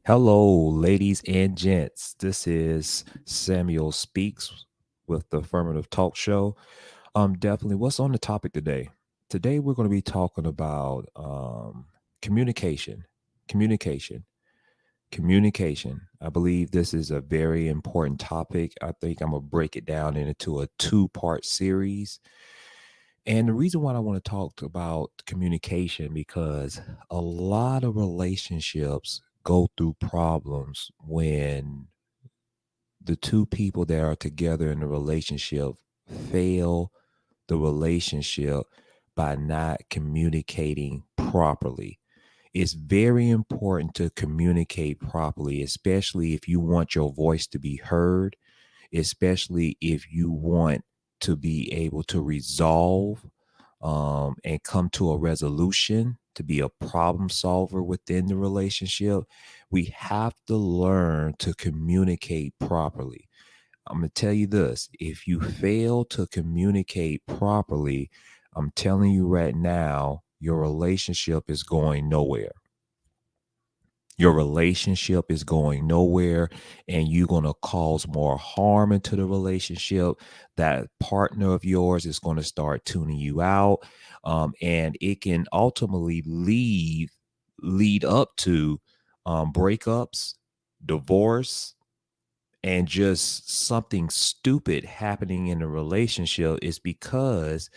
Hello, ladies and gents. This is Samuel Speaks with the Affirmative Talk Show. Definitely, what's on the topic today? Today, we're going to be talking about communication. Communication. Communication. I believe this is a very important topic. I think I'm going to break it down into a two-part series. And the reason why I want to talk about communication because a lot of relationships go through problems when the two people that are together in the relationship fail the relationship by not communicating properly. It's very important to communicate properly, especially if you want your voice to be heard, especially if you want to be able to resolve and come to a resolution, to be a problem solver within the relationship. We have to learn to communicate properly. I'm going to tell you this, if you fail to communicate properly, I'm telling you right now, your relationship is going nowhere. Your relationship is going nowhere, and you're going to cause more harm into the relationship. That partner of yours is going to start tuning you out, and it can ultimately lead up to breakups, divorce, and just something stupid happening in the relationship. Is because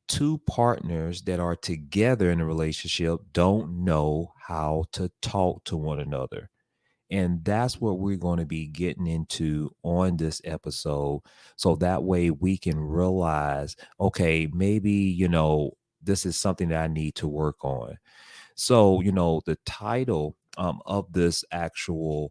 two partners that are together in a relationship don't know how to talk to one another. And that's what we're going to be getting into on this episode. So that way we can realize, okay, maybe, this is something that I need to work on. So, the title of this actual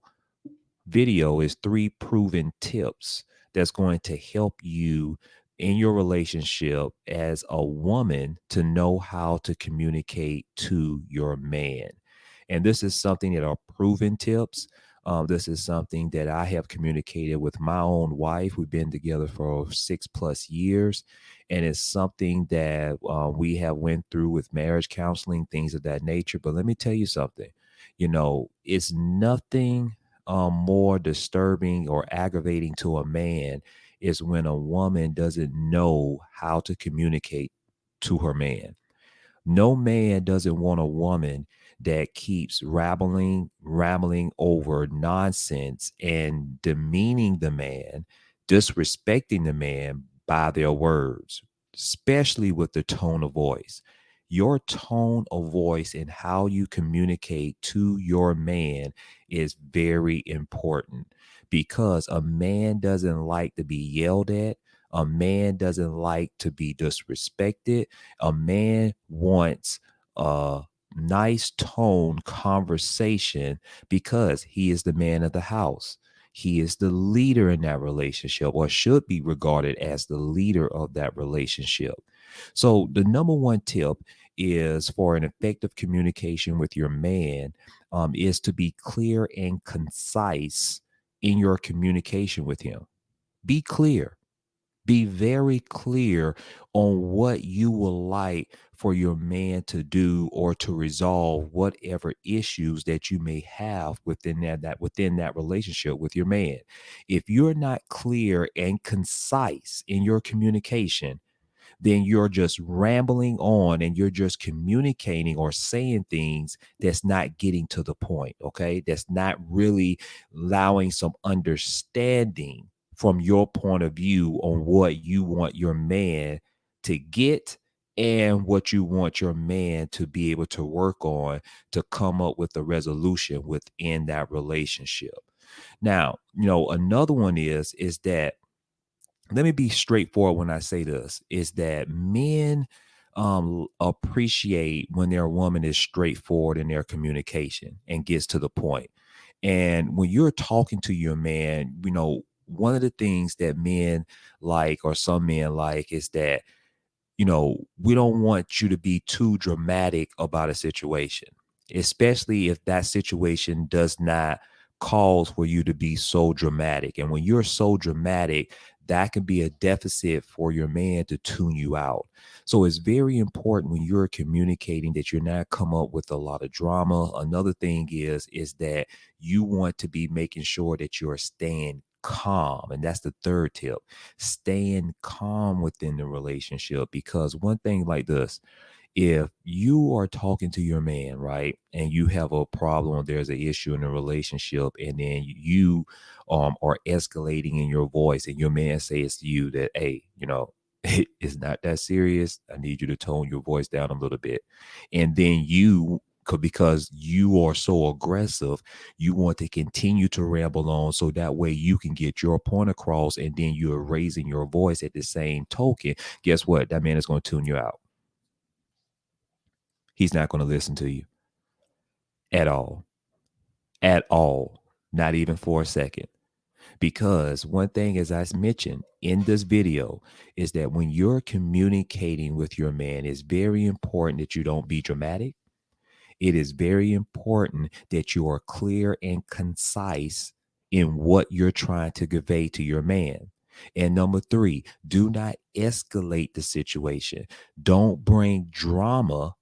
video is three proven tips that's going to help you in your relationship as a woman to know how to communicate to your man. And this is something that are proven tips. This is something that I have communicated with my own wife. We've been together for 6+ years, and it's something that we have went through with marriage counseling, things of that nature. But let me tell you something. It's nothing more disturbing or aggravating to a man is when a woman doesn't know how to communicate to her man. No man doesn't want a woman that keeps rambling over nonsense and demeaning the man, disrespecting the man by their words, especially with the tone of voice. Your tone of voice and how you communicate to your man is very important because a man doesn't like to be yelled at. A man doesn't like to be disrespected. A man wants a nice tone conversation because he is the man of the house. He is the leader in that relationship, or should be regarded as the leader of that relationship. So, the number one tip is for an effective communication with your man is to be clear and concise in your communication with him. Be clear, be very clear on what you would like for your man to do or to resolve whatever issues that you may have within that relationship with your man. If you're not clear and concise in your communication, then you're just rambling on and you're just communicating or saying things that's not getting to the point, okay? That's not really allowing some understanding from your point of view on what you want your man to get and what you want your man to be able to work on to come up with a resolution within that relationship. Now, another one is that, let me be straightforward when I say this, is that men appreciate when their woman is straightforward in their communication and gets to the point. And when you're talking to your man, one of the things that men like, or some men like, is that, we don't want you to be too dramatic about a situation, especially if that situation does not cause for you to be so dramatic. And when you're so dramatic, that can be a deficit for your man to tune you out. So it's very important when you're communicating that you're not come up with a lot of drama. Another thing is that you want to be making sure that you're staying calm. And that's the third tip. Staying calm within the relationship. Because one thing like this, if you are talking to your man, right, and you have a problem, there's an issue in the relationship, and then you are escalating in your voice, and your man says to you that, hey, it's not that serious. I need you to tone your voice down a little bit. And then because you are so aggressive, you want to continue to ramble on so that way you can get your point across, and then you're raising your voice at the same token. Guess what? That man is going to tune you out. He's not going to listen to you at all, at all, not even for a second. Because one thing, as I mentioned in this video, is that when you're communicating with your man, it's very important that you don't be dramatic. It is very important that you are clear and concise in what you're trying to convey to your man. And number three, do not escalate the situation. Don't bring drama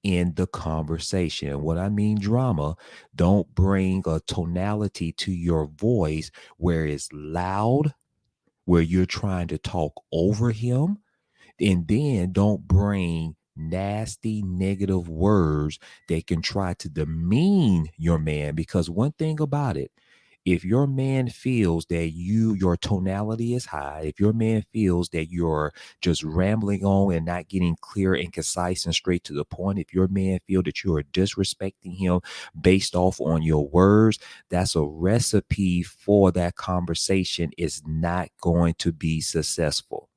in the conversation. What I mean drama, don't bring a tonality to your voice where it's loud, where you're trying to talk over him, and then don't bring nasty negative words that can try to demean your man. Because one thing about it, if your man feels that your tonality is high, if your man feels that you're just rambling on and not getting clear and concise and straight to the point, if your man feel that you are disrespecting him based off on your words, that's a recipe for that conversation is not going to be successful.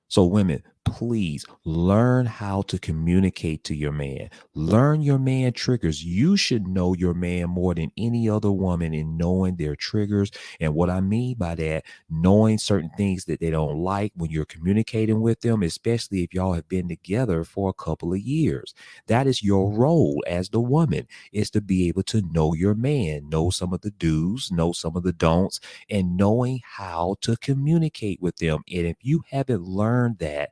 So women, please learn how to communicate to your man. Learn your man triggers. You should know your man more than any other woman in knowing their triggers. And what I mean by that, knowing certain things that they don't like when you're communicating with them, especially if y'all have been together for a couple of years. That is your role as the woman, is to be able to know your man, know some of the do's, know some of the don'ts, and knowing how to communicate with them. And if you haven't learned that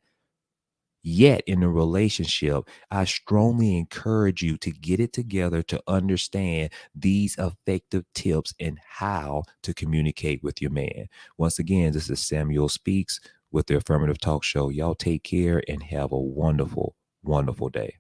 yet in a relationship, I strongly encourage you to get it together to understand these effective tips and how to communicate with your man. Once again, this is Samuel Speaks with the Affirmative Talk Show. Y'all take care and have a wonderful, wonderful day.